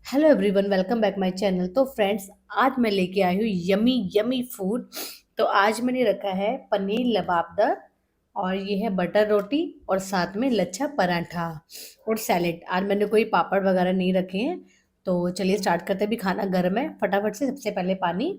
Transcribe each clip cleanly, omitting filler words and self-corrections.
Hello everyone, welcome back my channel. तो friends, आज मैं लेके आई हूँ यमी यमी फूड। तो आज मैंने रखा है पनीर लबाबदार, और ये है बटर रोटी, और साथ में लच्छा पराठा और सैलेड। आज मैंने कोई पापड़ वगैरह नहीं रखे हैं। तो चलिए स्टार्ट करते हैं। भी खाना गर्म है, फटाफट से सबसे पहले पानी।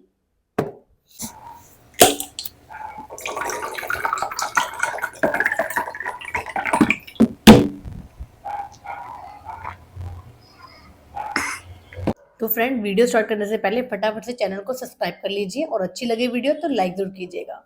तो फ्रेंड, वीडियो स्टार्ट करने से पहले फटाफट से चैनल को सब्सक्राइब कर लीजिए, और अच्छी लगे वीडियो तो लाइक जरूर कीजिएगा।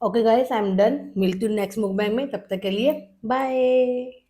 Okay guys, I am done. मिलती हूँ नेक्स्ट मुकबैंग में, तब तक के लिए बाय।